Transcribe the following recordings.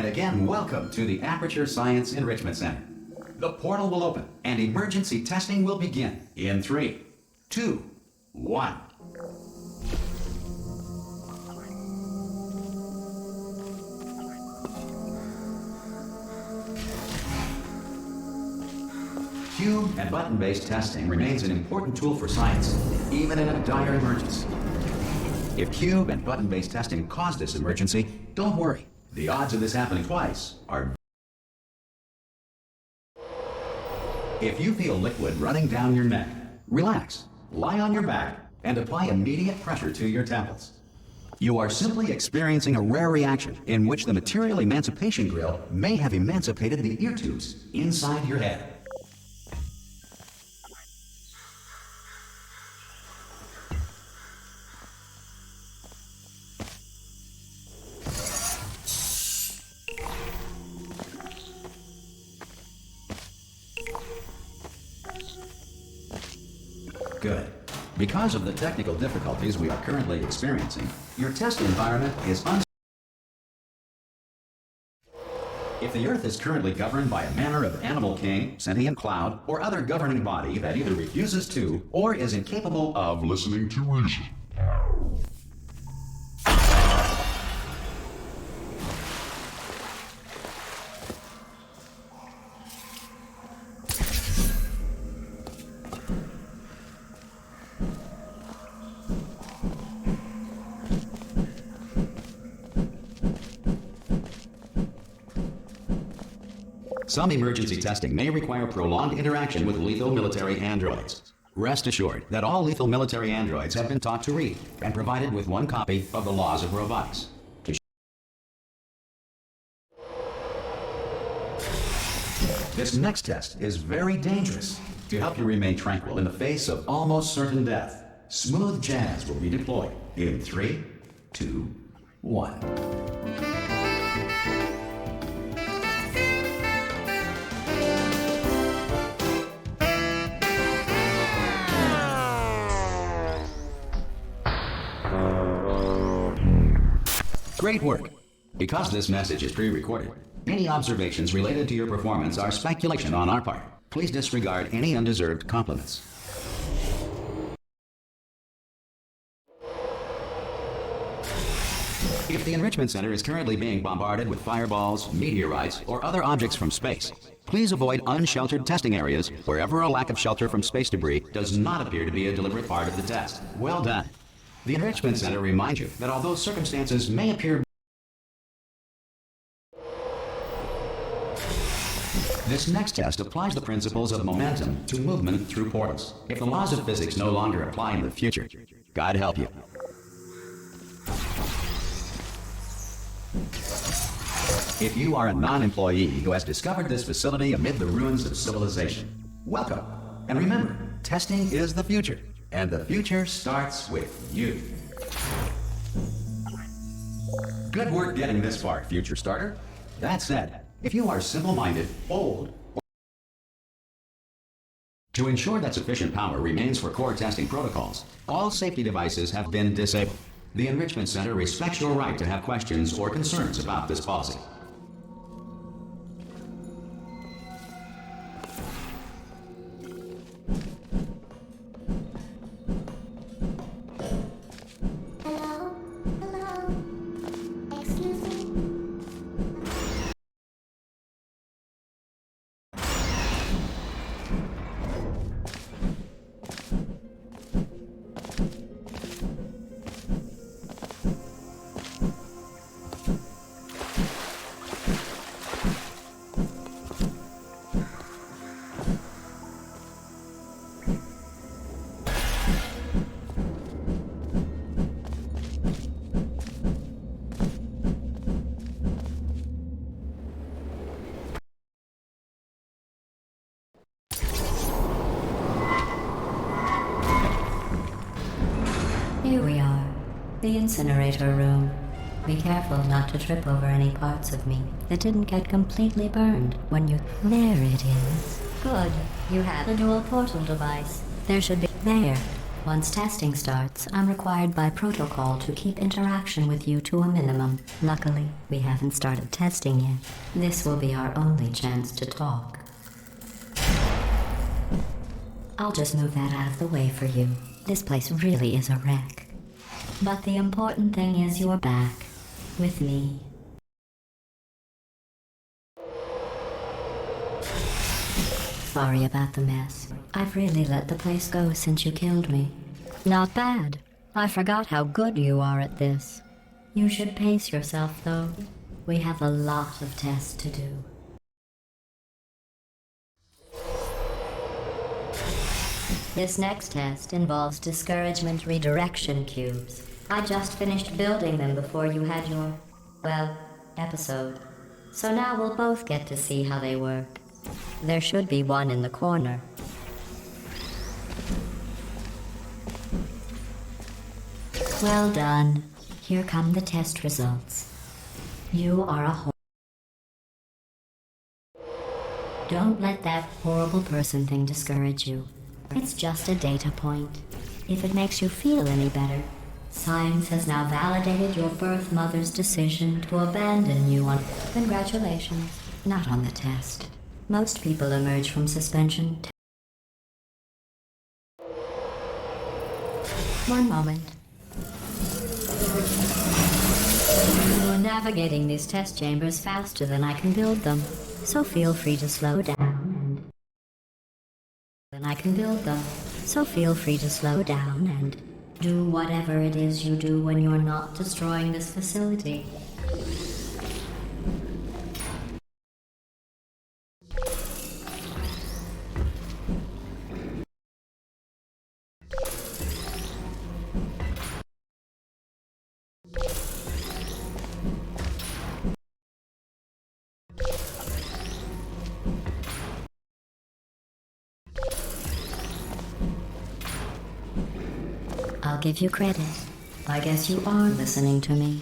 And again, welcome to the Aperture Science Enrichment Center. The portal will open and emergency testing will begin in 3, 2, 1. Cube and button-based testing remains an important tool for science, even in a dire emergency. If cube and button-based testing caused this emergency, don't worry. The odds of this happening twice are... If you feel liquid running down your neck, relax, lie on your back, and apply immediate pressure to your temples. You are simply experiencing a rare reaction in which the material emancipation grill may have emancipated the ear tubes inside your head. Good. Because of the technical difficulties we are currently experiencing, your test environment is If the Earth is currently governed by a manner of animal king, sentient cloud, or other governing body that either refuses to or is incapable of listening to reason. Some emergency testing may require prolonged interaction with lethal military androids. Rest assured that all lethal military androids have been taught to read and provided with one copy of the laws of robotics. This next test is very dangerous. To help you remain tranquil in the face of almost certain death, smooth jazz will be deployed in 3, 2, 1. Great work! Because this message is pre-recorded, any observations related to your performance are speculation on our part. Please disregard any undeserved compliments. If the Enrichment Center is currently being bombarded with fireballs, meteorites, or other objects from space, please avoid unsheltered testing areas wherever a lack of shelter from space debris does not appear to be a deliberate part of the test. Well done! The Enrichment Center reminds you that although circumstances may appear... This next test applies the principles of momentum to movement through portals. If the laws of physics no longer apply in the future, God help you. If you are a non-employee who has discovered this facility amid the ruins of civilization, welcome. And remember, testing is the future. And the future starts with you. Good work getting this far, future starter. That said, if you are simple-minded, bold, to ensure that sufficient power remains for core testing protocols, all safety devices have been disabled. The Enrichment Center respects your right to have questions or concerns about this policy. Here we are, the incinerator room. Be careful not to trip over any parts of me that didn't get completely burned when you... There it is. Good. You have a dual portal device. There should be... There. Once testing starts, I'm required by protocol to keep interaction with you to a minimum. Luckily, we haven't started testing yet. This will be our only chance to talk. I'll just move that out of the way for you. This place really is a wreck. But the important thing is you're back. With me. Sorry about the mess. I've really let the place go since you killed me. Not bad. I forgot how good you are at this. You should pace yourself, though. We have a lot of tests to do. This next test involves discouragement redirection cubes. I just finished building them before you had your, well, episode. So now we'll both get to see how they work. There should be one in the corner. Well done. Here come the test results. You are a Don't let that horrible person thing discourage you. It's just a data point. If it makes you feel any better, science has now validated your birth mother's decision to abandon you on... Congratulations. Not on the test. Most people emerge from suspension. One moment. You're navigating these test chambers faster than I can build them, so feel free to slow down and do whatever it is you do when you're not destroying this facility. I'll give you credit. I guess you are listening to me.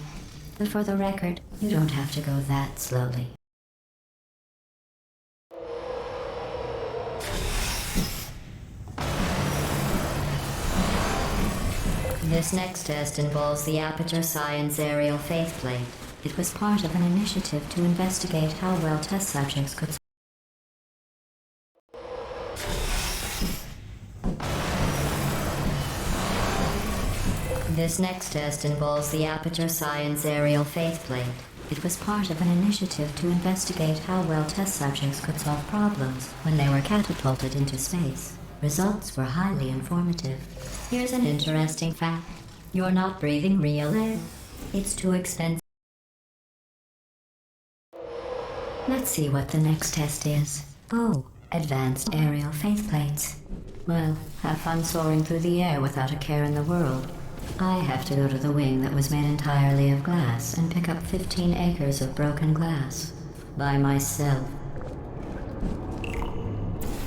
But for the record, you don't have to go that slowly. This next test involves the Aperture Science Aerial Faceplate. It was part of an initiative to investigate how well test subjects could... This next test involves the Aperture Science Aerial Faceplate. It was part of an initiative to investigate how well test subjects could solve problems when they were catapulted into space. Results were highly informative. Here's an interesting fact. You're not breathing real air. It's too expensive. Let's see what the next test is. Oh, advanced aerial faceplates. Well, have fun soaring through the air without a care in the world. I have to go to the wing that was made entirely of glass and pick up 15 acres of broken glass. By myself.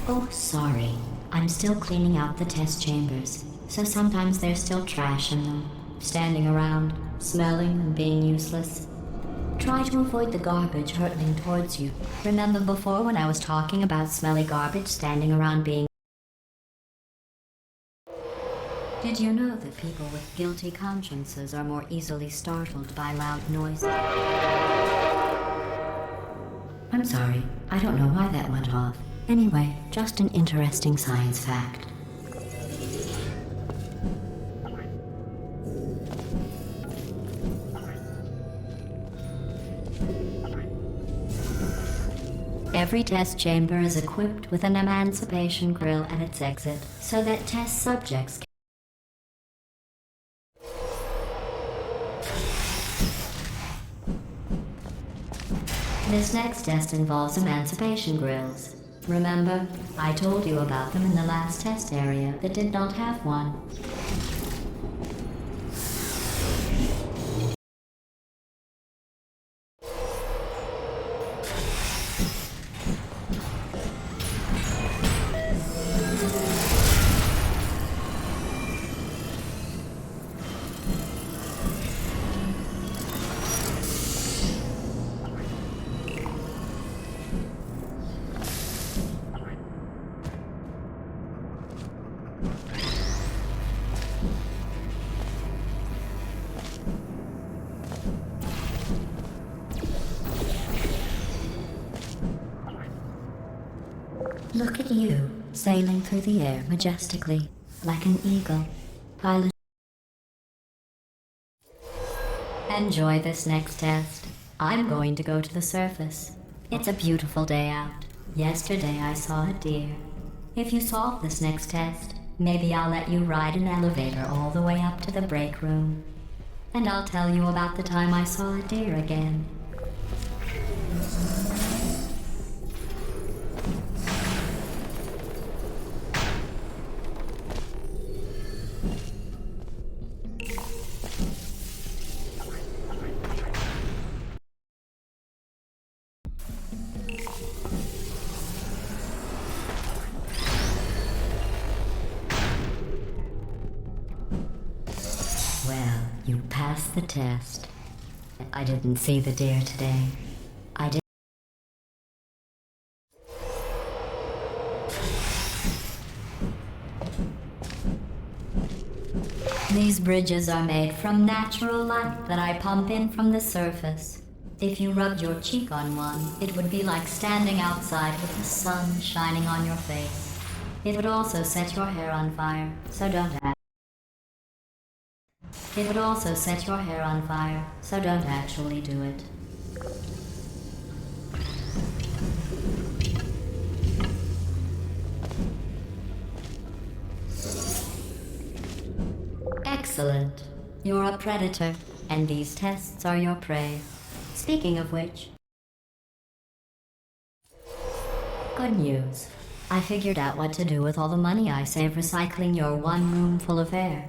Oh, sorry. I'm still cleaning out the test chambers, so sometimes there's still trash in them, standing around, smelling and being useless. Try to avoid the garbage hurtling towards you. Remember before when I was talking about smelly garbage standing around being... Did you know that people with guilty consciences are more easily startled by loud noises? I'm sorry, I don't know why that went off. Anyway, just an interesting science fact. Every test chamber is equipped with an emancipation grill at its exit, so that test subjects can... This next test involves emancipation grills. Remember, I told you about them in the last test area that did not have one. at you, sailing through the air majestically, like an eagle. Pilot. Enjoy this next test. I'm going to go to the surface. It's a beautiful day out. Yesterday I saw a deer. If you solve this next test, maybe I'll let you ride an elevator all the way up to the break room. And I'll tell you about the time I saw a deer again. Well, you passed the test. I didn't see the deer today. I did. These bridges are made from natural light that I pump in from the surface. If you rubbed your cheek on one, it would be like standing outside with the sun shining on your face. It would also set your hair on fire, so don't act. It would also set your hair on fire, so don't actually do it. Excellent. You're a predator, and these tests are your prey. Speaking of which... Good news. I figured out what to do with all the money I save recycling your one room full of air.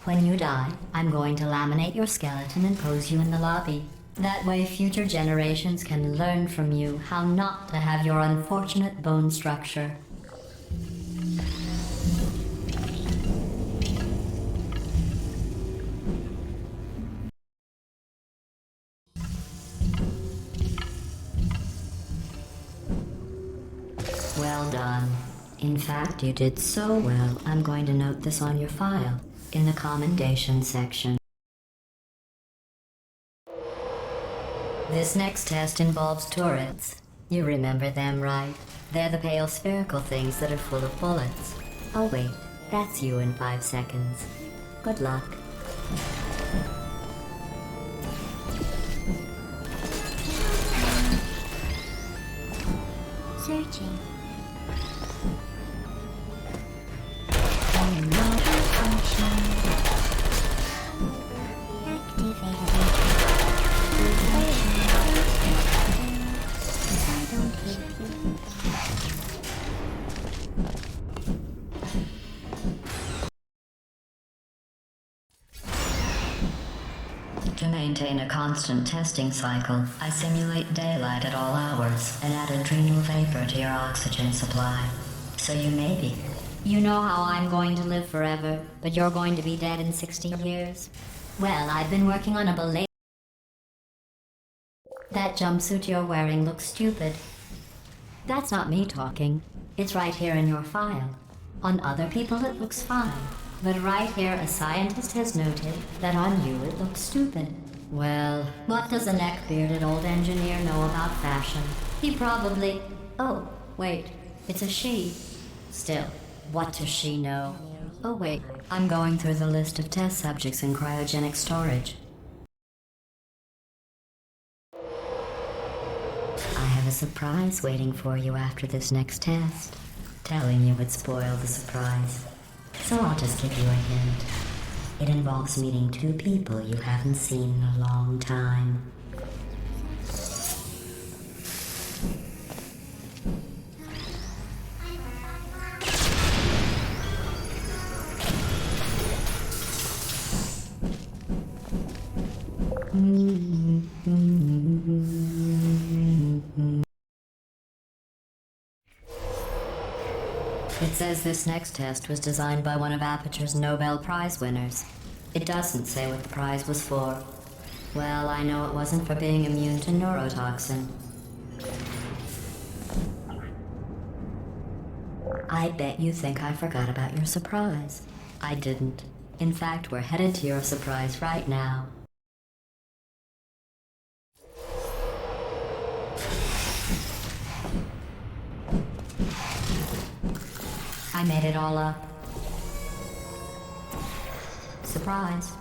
When you die, I'm going to laminate your skeleton and pose you in the lobby. That way future generations can learn from you how not to have your unfortunate bone structure. Well done. In fact, you did so well, I'm going to note this on your file, in the commendation section. This next test involves turrets. You remember them, right? They're the pale spherical things that are full of bullets. Oh wait, that's you in 5 seconds. Good luck. Searching. To maintain a constant testing cycle, I simulate daylight at all hours and add adrenal vapor to your oxygen supply. So you may be. You know how I'm going to live forever, but you're going to be dead in 60 years? Well, I've been working on a belay. That jumpsuit you're wearing looks stupid. That's not me talking. It's right here in your file. On other people it looks fine. But right here, a scientist has noted that on you it looks stupid. Well, what does a neck-bearded old engineer know about fashion? He probably... Oh, wait, it's a she. Still, what does she know? Oh wait, I'm going through the list of test subjects in cryogenic storage. I have a surprise waiting for you after this next test. Telling you would spoil the surprise. So I'll just give you a hint. It involves meeting 2 people you haven't seen in a long time. It says this next test was designed by one of Aperture's Nobel Prize winners. It doesn't say what the prize was for. Well, I know it wasn't for being immune to neurotoxin. I bet you think I forgot about your surprise. I didn't. In fact, we're headed to your surprise right now. I made it all up. Surprise.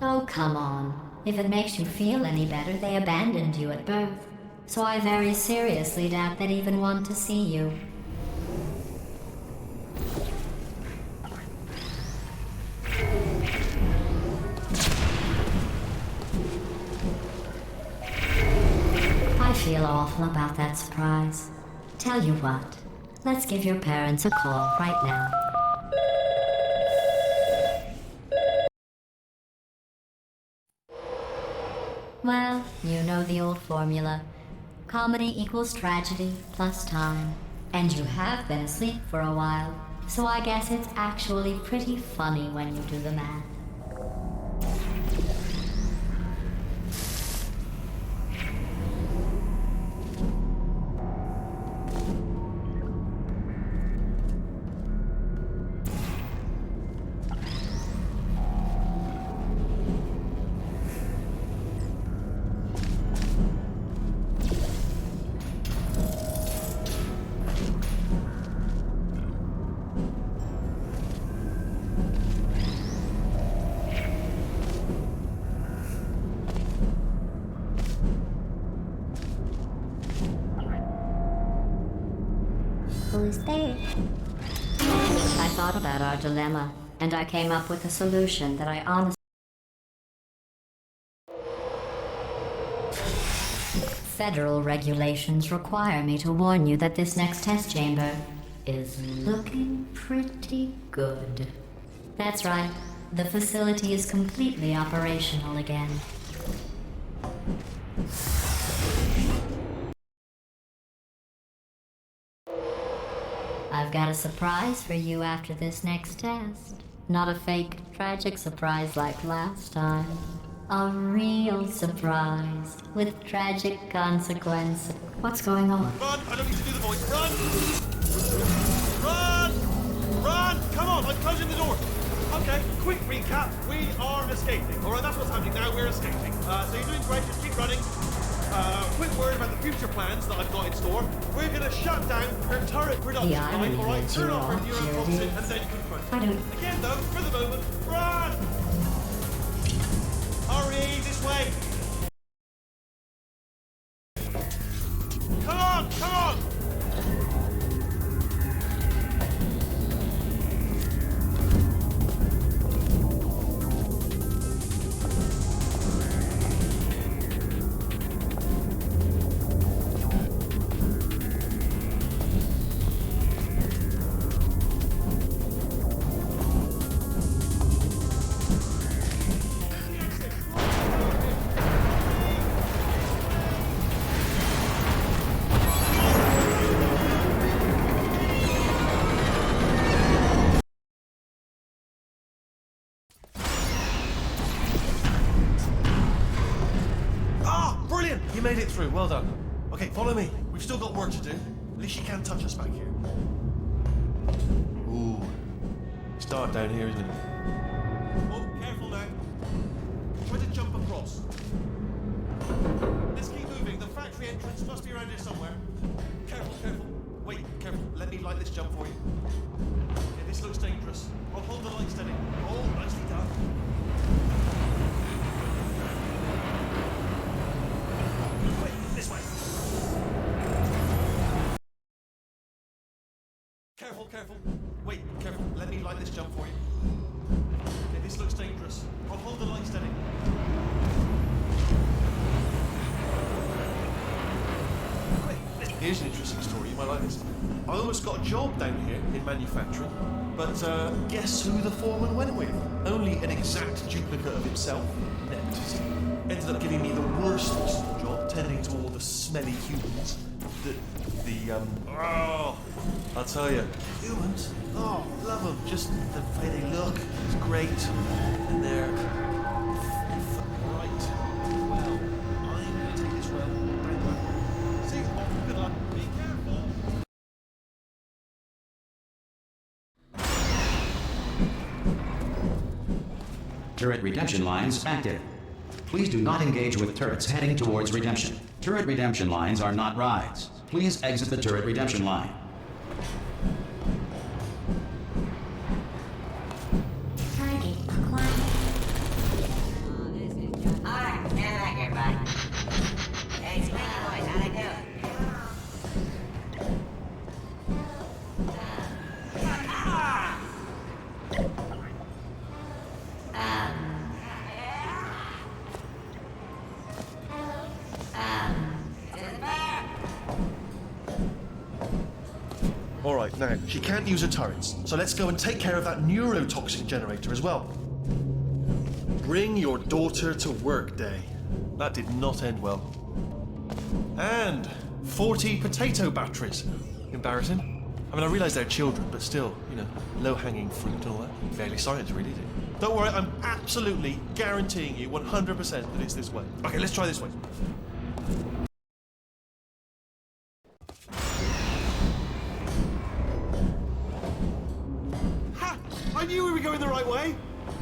Oh, come on. If it makes you feel any better, they abandoned you at birth. So I very seriously doubt they'd even want to see you. I feel awful about that surprise. Tell you what, let's give your parents a call right now. Well, you know the old formula. Comedy equals tragedy plus time. And you have been asleep for a while, so I guess it's actually pretty funny when you do the math. Who's there? I thought about our dilemma, and I came up with a solution that I honestly... Federal regulations require me to warn you that this next test chamber is looking pretty good. That's right. The facility is completely operational again. I've got a surprise for you after this next test. Not a fake, tragic surprise like last time. A real surprise with tragic consequences. What's going on? Run! I don't need to do the voice. Run! Run! Run! Come on, I'm closing the door. Okay, quick recap. We are escaping. Alright, that's what's happening now. We're escaping. So you're doing great. Just keep running. Quick word about the future plans that I've got in store. We're gonna shut down her turret production line, alright? Turn off her neurotoxin and then confront. I don't... Again though, for the moment, run! Hurry, this way! Come on, come on! You made it through, well done. Okay, follow me. We've still got work to do. At least you can't touch us back here. Ooh. It's dark down here, isn't it? Oh, careful now. Try to jump across. Let's keep moving. The factory entrance must be around here somewhere. Careful, careful. Wait, careful. Let me light this jump for you. Okay, this looks dangerous. I'll hold the light steady. Oh, nicely done. This way. Careful, careful. Wait, careful. Let me light this jump for you. Okay, this looks dangerous. I'll hold the light steady. Wait, here's an interesting story. You might like this. I almost got a job down here in manufacturing, but guess who the foreman went with? Only an exact duplicate of himself, next. Ended up giving me the worst possible job, tending to all the smelly humans. Oh, I'll tell you, humans, oh, love them. Just the way they look is great. And they're right. Well, I'm going to take this road down. See, good luck. Be careful. Turret redemption lines active. Please do not engage with turrets heading towards redemption. Turret redemption lines are not rides. Please exit the turret redemption line. Now, she can't use her turrets, so let's go and take care of that neurotoxin generator as well. Bring your daughter to work day. That did not end well. And 40 potato batteries. Embarrassing. I mean, I realise they're children, but still, you know, low-hanging fruit and all that. Barely science, really, is it? Don't worry, I'm absolutely guaranteeing you 100% that it's this way. Okay, let's try this way. Ha! I knew we were going the right way.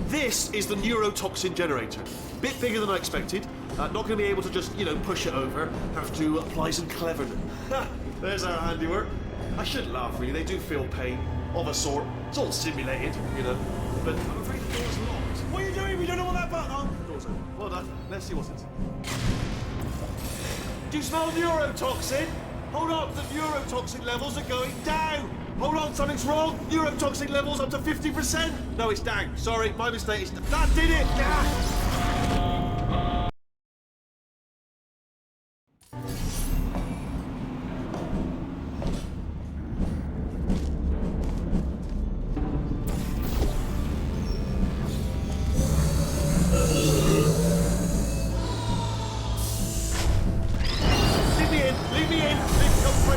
This is the neurotoxin generator. Bit bigger than I expected. Not going to be able to just, you know, push it over. Have to apply some cleverness. Ha! There's our handiwork. I shouldn't laugh, really. They do feel pain, of a sort. It's all simulated, you know. But I'm afraid the door's locked. What are you doing? We don't know what that button on. The door's open. Well done. Let's see what's inside. Do you smell neurotoxin? Hold on, the neurotoxin levels are going down. Hold on, something's wrong. Neurotoxin levels up to 50%. No, it's down. Sorry, my mistake. That did it. Leave me in.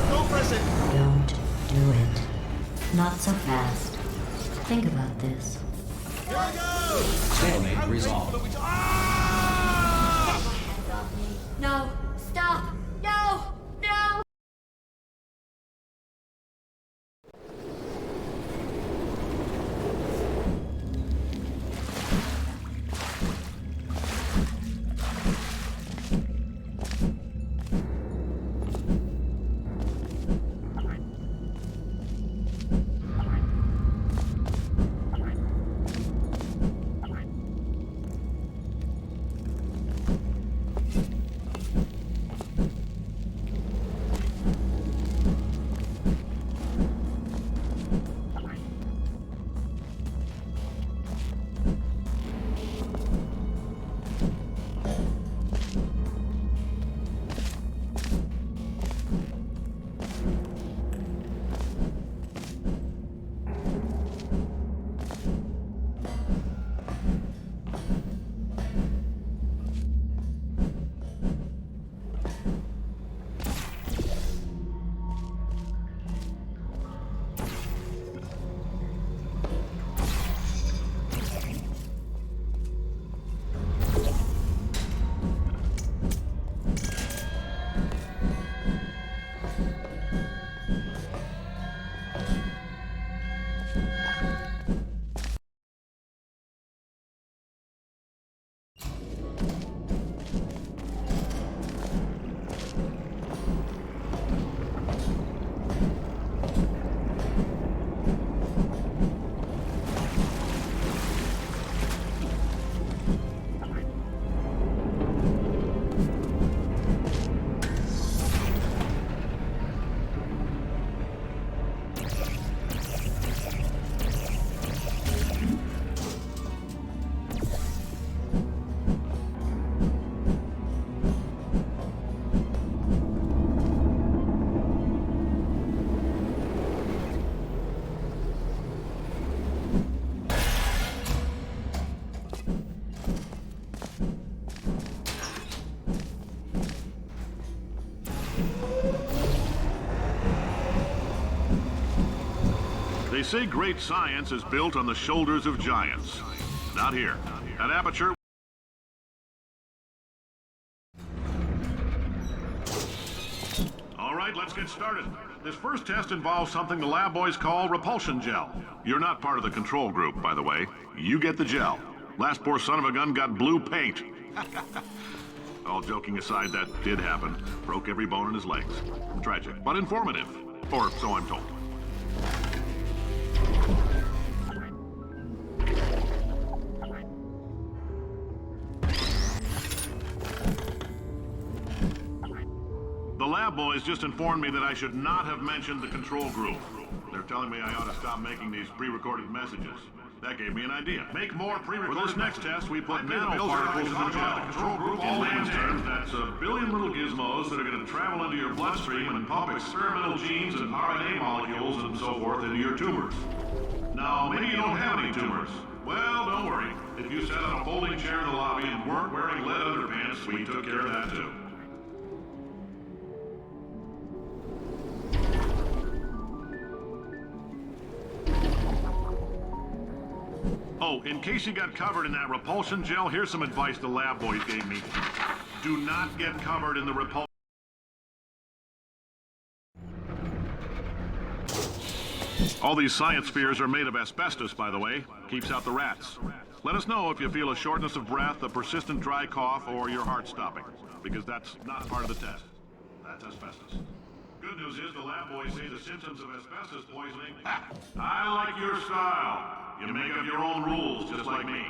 Don't press it. Don't do it. Not so fast. Think about this. Here I go. Stalemate resolved. Ah! No! Stop! No! No! They say great science is built on the shoulders of giants. Not here. At Aperture... All right, let's get started. This first test involves something the lab boys call repulsion gel. You're not part of the control group, by the way. You get the gel. Last poor son of a gun got blue paint. All joking aside, that did happen. Broke every bone in his legs. Tragic, but informative. Or so I'm told. The lab boys just informed me that I should not have mentioned the control group. They're telling me I ought to stop making these pre-recorded messages. That gave me an idea. Make more pre-recorded. For this next test, we put nanoparticles in the gel. The control group, all layman's terms, that's a billion little gizmos that are going to travel into your bloodstream and pump experimental genes and RNA molecules and so forth into your tumors. Now, maybe you don't have any tumors. Well, don't worry. If you sat on a folding chair in the lobby and weren't wearing lead underpants, we took care of that too. Oh, in case you got covered in that repulsion gel, here's some advice the lab boys gave me. Do not get covered in the repulsion. All these science spheres are made of asbestos, by the way. Keeps out the rats. Let us know if you feel a shortness of breath, a persistent dry cough, or your heart stopping, because that's not part of the test. That's asbestos. Good news is the lab boys say the symptoms of asbestos poisoning. I like your style. You make up your own rules, just like me.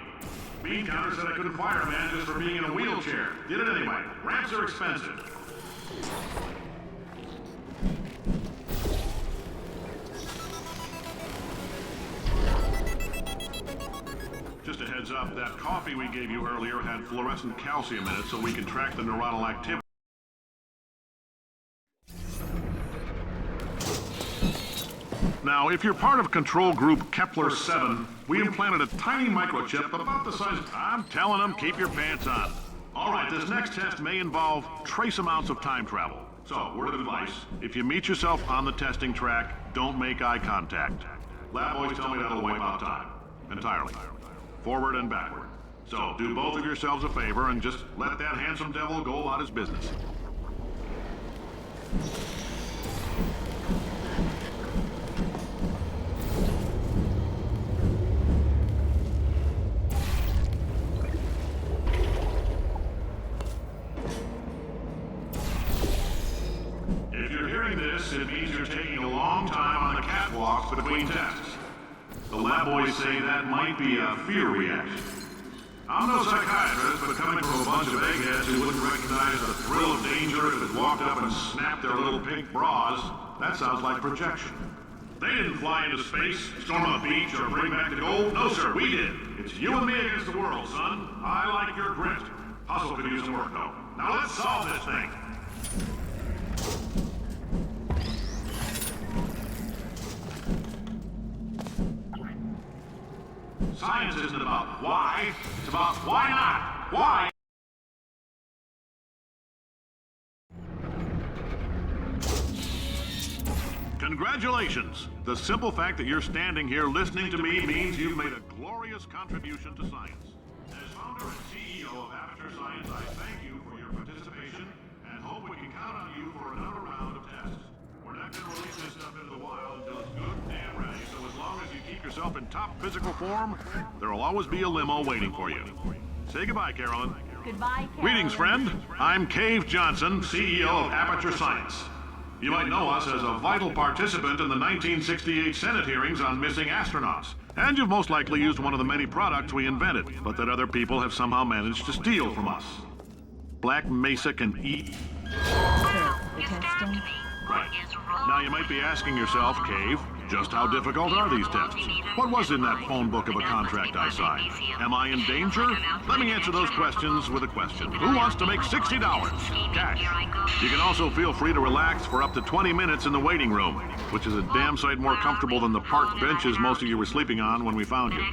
Bean Counter said I couldn't fire a man just for being in a wheelchair. Did it anyway. Ramps are expensive. Just a heads up, that coffee we gave you earlier had fluorescent calcium in it so we can track the neuronal activity. Now, if you're part of control group Kepler-7, we implanted a tiny microchip about the size of... I'm telling them, keep your pants on. All right, this next test may involve trace amounts of time travel. So, word of advice, if you meet yourself on the testing track, don't make eye contact. Lab boys tell me that'll wipe out time. Entirely. Forward and backward. So, do both of yourselves a favor and just let that handsome devil go about his business. It means you're taking a long time on the catwalks between tests. The lab boys say that might be a fear reaction. I'm no psychiatrist, but coming from a bunch of eggheads who wouldn't recognize the thrill of danger if it walked up and snapped their little pink bras, that sounds like projection. They didn't fly into space, storm a beach, or bring back the gold. No, sir, we did. It's you and me against the world, son. I like your grit. Hustle could use some work, though. Now let's solve this thing. Science isn't about why, it's about why not. Why? Congratulations! The simple fact that you're standing here listening to me means you've made a glorious contribution to science. As founder and CEO of Aperture Science, I thank you for your participation and hope we can count on you for another round of tests. We're not going to release this stuff into the wild until it's good and ready, so as long as you keep yourself in top physical form, there'll always be a limo waiting for you. Say goodbye, Carolyn. Goodbye, Carolyn. Greetings, friend. I'm Cave Johnson, CEO of Aperture Science. You might know us as a vital participant in the 1968 Senate hearings on missing astronauts. And you've most likely used one of the many products we invented, but that other people have somehow managed to steal from us. Black Mesa can eat... The testing. Right. Now you might be asking yourself, Cave, just how difficult are these tests? What was in that phone book of a contract I signed? Am I in danger? Let me answer those questions with a question. Who wants to make $60? Cash. You can also feel free to relax for up to 20 minutes in the waiting room, which is a damn sight more comfortable than the park benches most of you were sleeping on when we found you.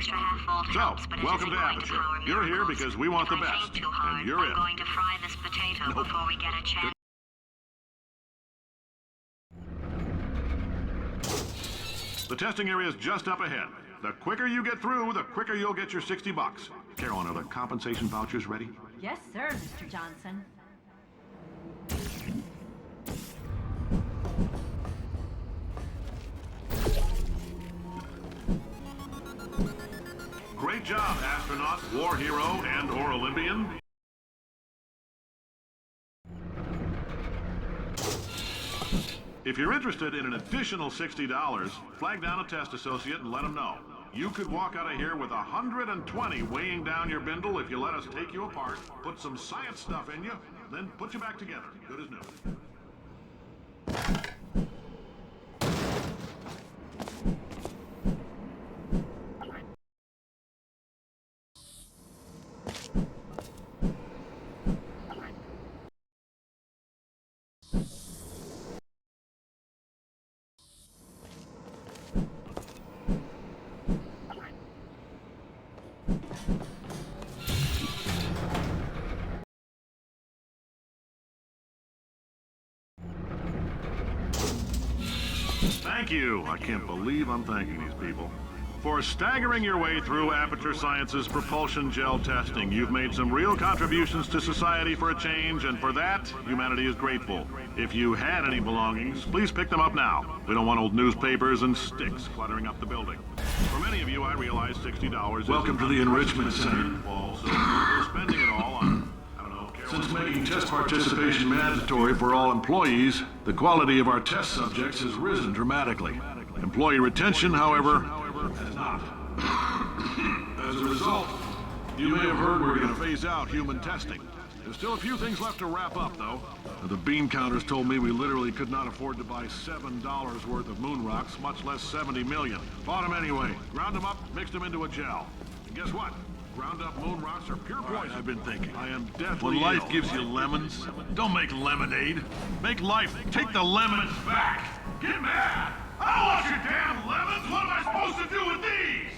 So, welcome to Aperture. You're here because we want the best, and you're in. I'm going to fry this potato before we get a chance. The testing area is just up ahead. The quicker you get through, the quicker you'll get your $60. Carolyn, are the compensation vouchers ready? Yes, sir, Mr. Johnson. Great job, astronaut, war hero, and/or Olympian. If you're interested in an additional $60, flag down a test associate and let them know. You could walk out of here with 120 weighing down your bindle if you let us take you apart, put some science stuff in you, then put you back together, good as new. thank you. I can't believe I'm thanking these people. For staggering your way through Aperture Science's propulsion gel testing. You've made some real contributions to society for a change, and for that, humanity is grateful. If you had any belongings, please pick them up now. We don't want old newspapers and sticks cluttering up the building. For many of you, I realize $60 is... Welcome to the Enrichment Center. So we're spending it all on... Since making test participation mandatory for all employees, the quality of our test subjects has risen dramatically. Employee retention, however, has not. As a result, you may have heard we're going to phase out human testing. There's still a few things left to wrap up, though. The bean counters told me we literally could not afford to buy $7 worth of moon rocks, much less 70 million. Bought them anyway. Ground them up, mixed them into a gel. And guess what? Ground up moon rocks are pure poison. I've been thinking. I am deathly When life ill. gives you lemons, don't make lemonade. Make life take the lemons back. Get mad. I don't want your damn lemons. What am I supposed to do with these?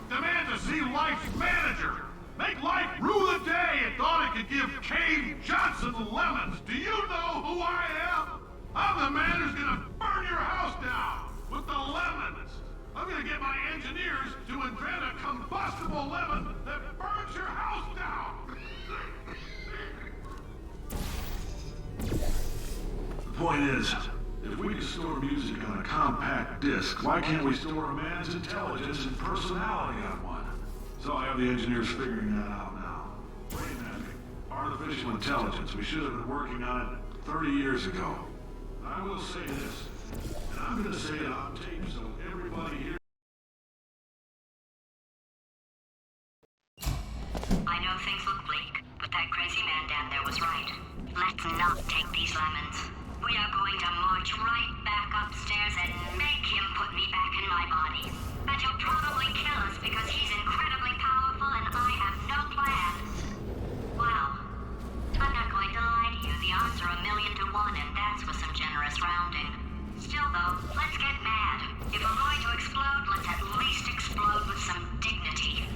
Demand to see life's manager. Make life rue the day it thought it could give Cave Johnson lemons. Do you know who I am? I'm the man who's gonna burn your house down with the lemons. I'm gonna get my engineers to invent a combustible lemon that burns your house down. The point is, if we can store music on a compact disc, why can't we store a man's intelligence and personality on one? So I have the engineers figuring that out now. Brain mapping, artificial intelligence. We should have been working on it 30 years ago. I will say this, and I'm going to say it on tape so everybody here... I know things look bleak, but that crazy man down there was right. Let's not take these lemons. We are going to march right back upstairs and make him put me back in my body. And he'll probably kill us because he's incredibly powerful and I have no plan. Well, I'm not going to lie to you. The odds are 1,000,000 to 1, and that's with some generous rounding. Still, though, let's get mad. If we're going to explode, let's at least explode with some dignity.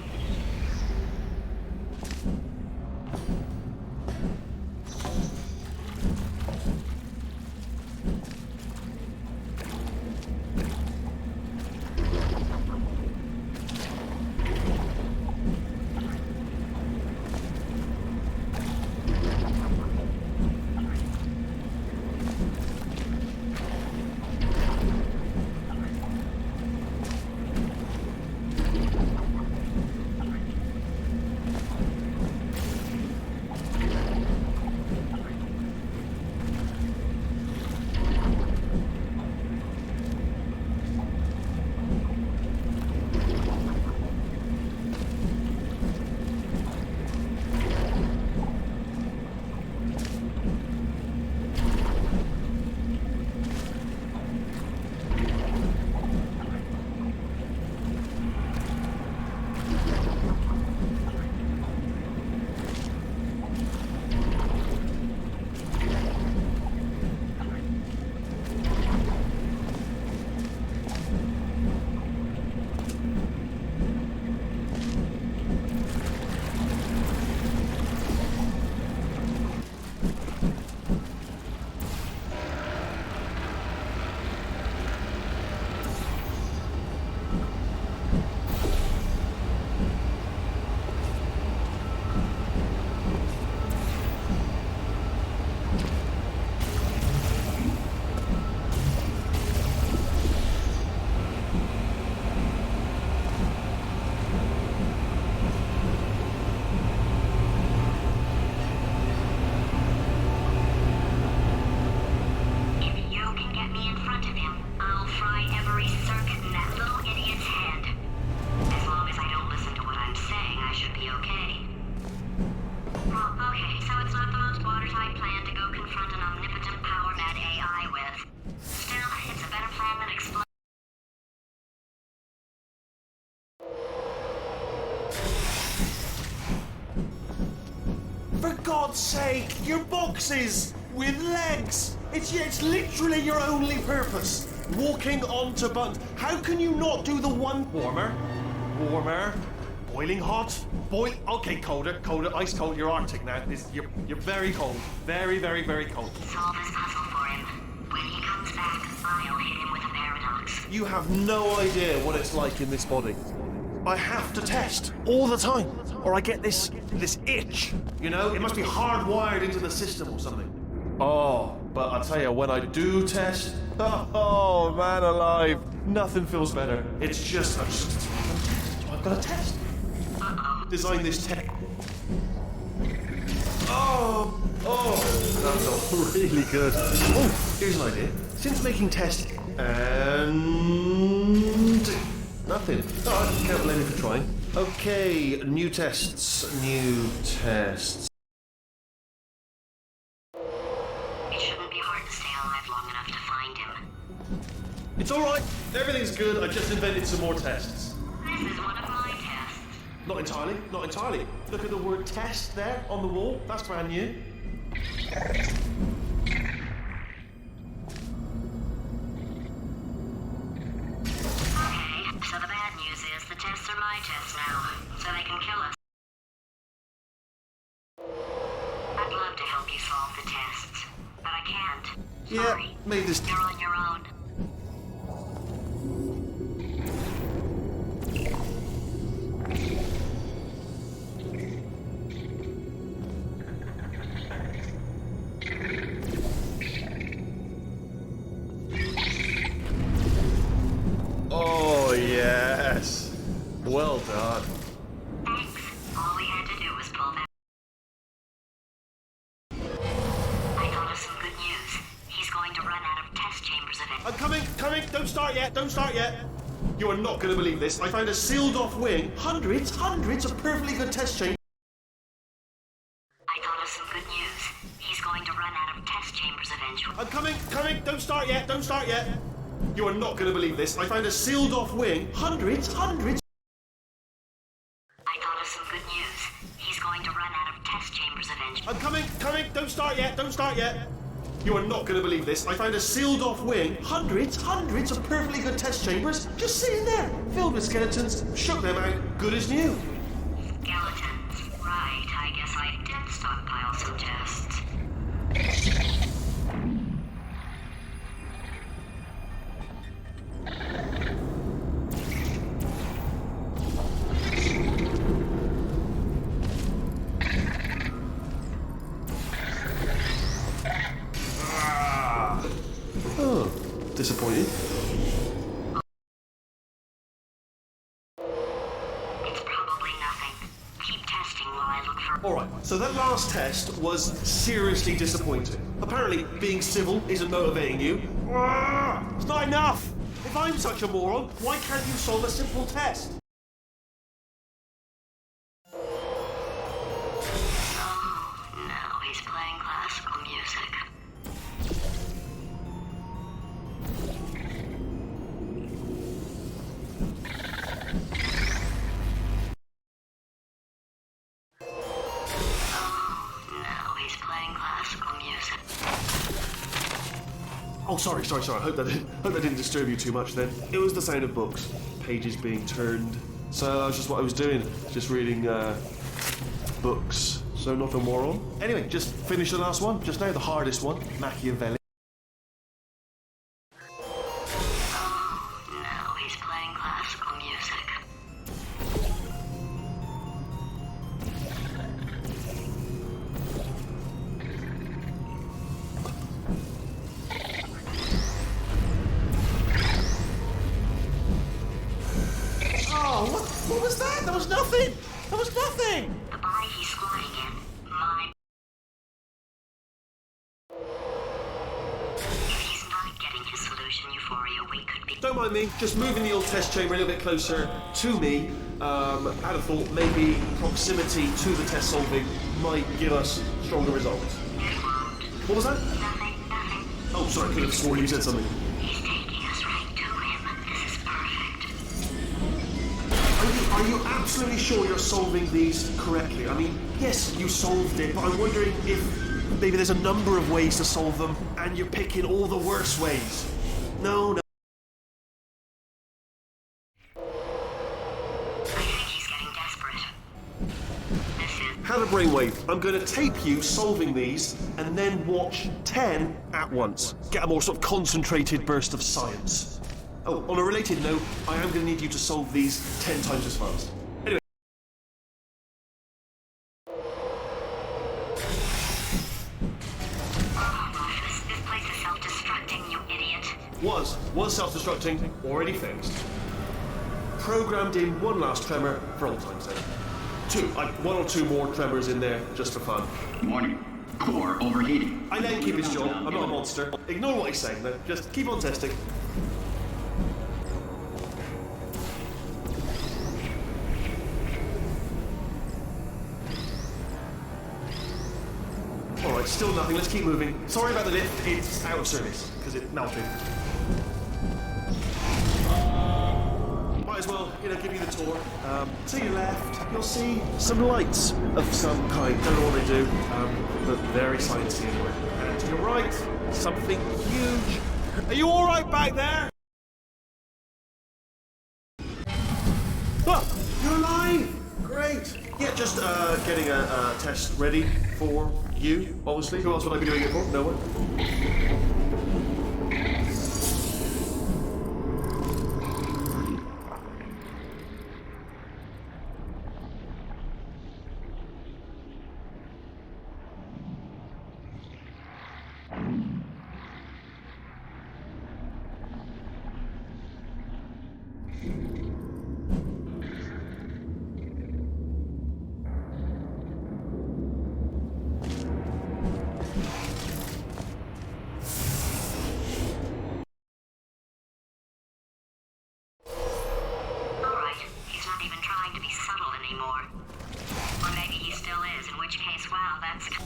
For God's sake, your boxes with legs. It's literally your only purpose. Walking onto buns. How can you not do the one warmer, boiling hot, okay, colder, ice cold. You're Arctic now. You're very cold, very cold. Solve this puzzle for him. When he comes back, I'll hit him with a paradox. You have no idea what it's like in this body. I have to test all the time, or I get this itch. You know, it must be hardwired into the system or something. Oh, but I tell you, when I do test, oh man alive, nothing feels better. It's just, I've got to test. Design this tech. Oh, that felt really good. Oh, here's an idea. Since making tests and nothing. Oh, I can't blame you for trying. Okay, new tests. It shouldn't be hard to stay alive long enough to find him. It's all right. Everything's good. I just invented some more tests. This is one of my tests. Not entirely. Look at the word test there on the wall. That's brand new. So the bad news is the tests are my tests now, so they can kill us. I'd love to help you solve the tests, but I can't. Sorry. Yeah, made this. You're on your own. Oh, yes. Well done. Thanks. All we had to do was pull that. I thought of some good news. He's going to run out of test chambers eventually. I'm coming. Don't start yet. You are not going to believe this. I found a sealed off wing. Hundreds of perfectly good test chambers. I thought of some good news. He's going to run out of test chambers eventually. I'm coming. Don't start yet. You are not going to believe this. I found a sealed off wing. Hundreds. I thought of some good news. He's going to run out of test chambers eventually. I'm coming. Don't start yet. You are not going to believe this. I found a sealed off wing. Hundreds of perfectly good test chambers just sitting there, filled with skeletons. Shook them out, good as new. Skeletons. Right, I guess I did stockpile some tests. Disappointed. It's probably nothing. Keep testing while I look for... Alright, so that last test was seriously disappointing. Apparently, being civil isn't motivating you. It's not enough! If I'm such a moron, why can't you solve a simple test? Now he's playing classical music. Now he's playing classical music. Oh, sorry. I hope that didn't disturb you too much then. It was the sound of books, pages being turned. So that's just what I was doing, just reading books. So nothing more on. Anyway, just finished the last one, just now, the hardest one, Machiavelli. Now he's playing classical music. Oh, what was that? That was nothing! The body he's flying in, mine. If he's not getting his solution euphoria, we could be... Don't mind me, just moving the old test chamber a little bit closer to me. I'd have thought maybe proximity to the test solving might give us stronger results. What was that? Nothing. Oh, sorry, I could have sworn you said something. He's taking us right to him. This is perfect. Are you absolutely sure you're solving these correctly? I mean, yes, you solved it, but I'm wondering if maybe there's a number of ways to solve them, and you're picking all the worst ways. No. I think he's getting desperate. This is... Have a brainwave. I'm going to tape you solving these, and then watch 10 at once. Get a more sort of concentrated burst of science. Oh, on a related note, I am going to need you to solve these 10 times as fast. Anyway. This place is self-destructing, you idiot. Was self-destructing, already fixed. Programmed in one last tremor for old time's sake. One or two more tremors in there, just for fun. Warning. Core overheating. I let him keep his job. I'm not a monster. Ignore what he's saying, though. Just keep on testing. Alright, still nothing. Let's keep moving. Sorry about the lift. It's out of service, because it melted. Might as well, give you the tour. To your left, you'll see some lights of some kind. Don't know what they do, but very sciencey anyway. And to your right, something huge. Are you all right back there? Oh, you're alive! Great. Yeah, just getting a test ready for you, obviously. Who else would I be doing it for? No one.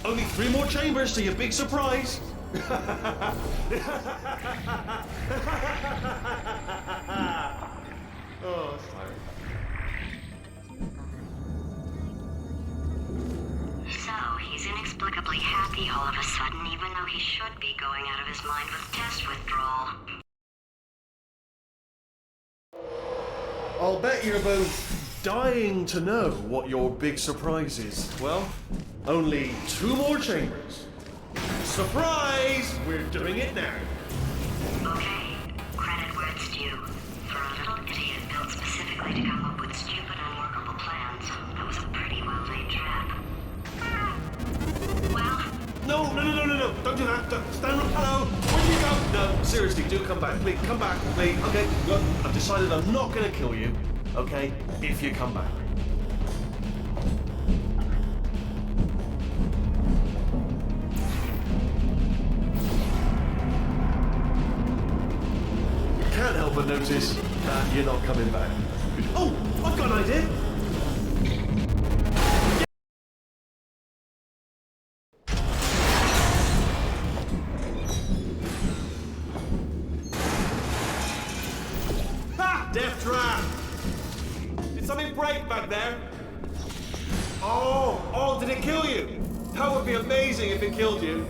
Only 3 more chambers to your big surprise. Oh, that's tiring. So, he's inexplicably happy all of a sudden, even though he should be going out of his mind with test withdrawal. I'll bet you're both dying to know what your big surprise is. Well, only 2 more chambers. Surprise! We're doing it now. Okay, credit where it's due. For a little idiot built specifically to come up with stupid, unworkable plans, that was a pretty well-laid trap. Well... No. Don't do that. Stand up. Hello. Where do you go? No, seriously, do come back. Please, come back, please. Okay, look, I've decided I'm not going to kill you, okay, if you come back. Can't help but notice that you're not coming back. Oh, I've got an idea. Ha! Death trap! Did something break back there? Oh, did it kill you? That would be amazing if it killed you.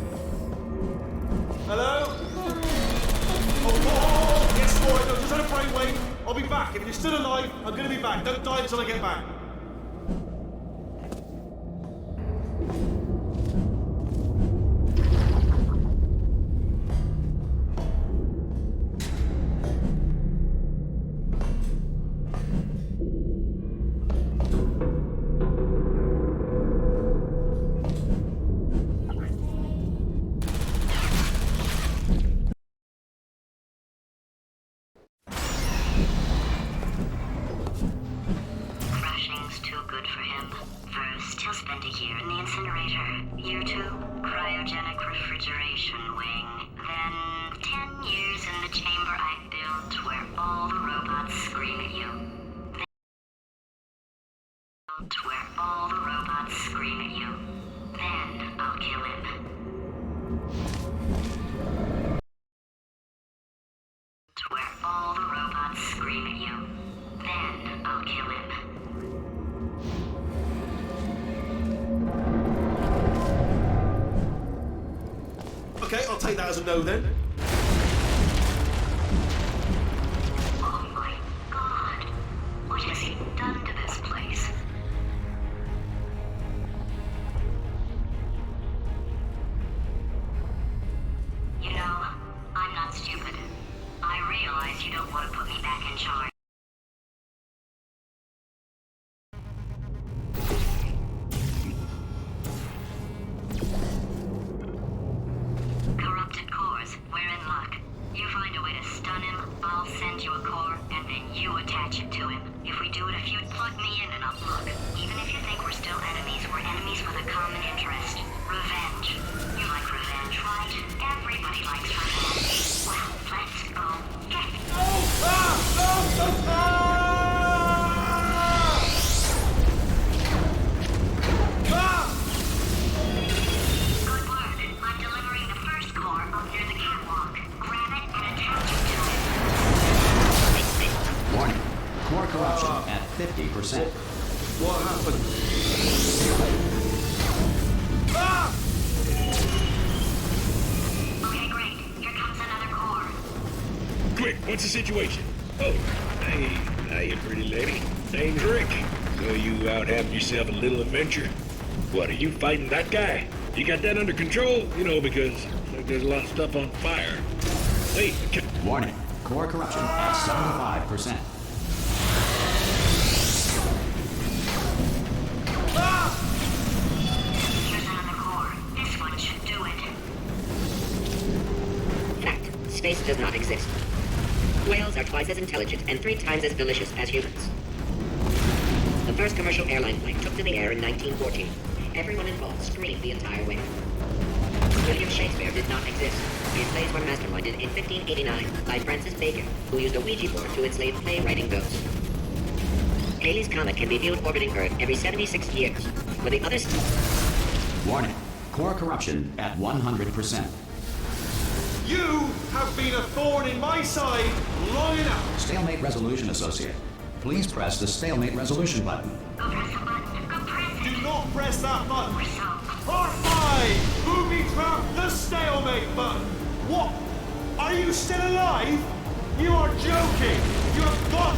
Hello? Oh, yes, boy, no, just on a brainwave. I'll be back. If you're still alive, I'm gonna be back. Don't die until I get back. Crashing's too good for him. First, he'll spend a year in the incinerator. Year 2, cryogenic refrigeration wing. Then, 10 years in the chamber I built where all the robots scream at you. Where all the robots scream at you. Then, I'll kill him. Where all the robots scream at you. Then, I'll kill him. Okay, I'll take that as a no then. Oh my God. What has he done to this place? You know, I'm not stupid. I realize you don't want to put common interest. Revenge. You like revenge, right? Everybody likes revenge. Well, let's go get it. Good work. I'm delivering the first core up near the catwalk. Grab it and attach it to it. Warning. Core corruption at 50%. What happened? Okay, great. Here comes another core. Quick, what's the situation? Oh, hey, you pretty lady. Name's Rick. So you out having yourself a little adventure? What, are you fighting that guy? You got that under control? You know, because like, there's a lot of stuff on fire. Wait, Warning. Core corruption at 75%. Here's another core. This one should do it. Fact. Space does not exist. Whales are twice as intelligent and 3 times as delicious as humans. The first commercial airline plane took to the air in 1914. Everyone involved screamed the entire way. William Shakespeare did not exist. His plays were masterminded in 1589 by Francis Bacon, who used a Ouija board to enslave play-writing ghosts. Halley's Comet can be viewed orbiting Earth every 76 years. For the others... Warning. Core corruption at 100%. You have been a thorn in my side long enough. Stalemate resolution associate. Please press the stalemate resolution button. Go press the button. Go press it. Do not press that button. So, Part 5! Booby trap the stalemate button. What? Are you still alive? You are joking. You have got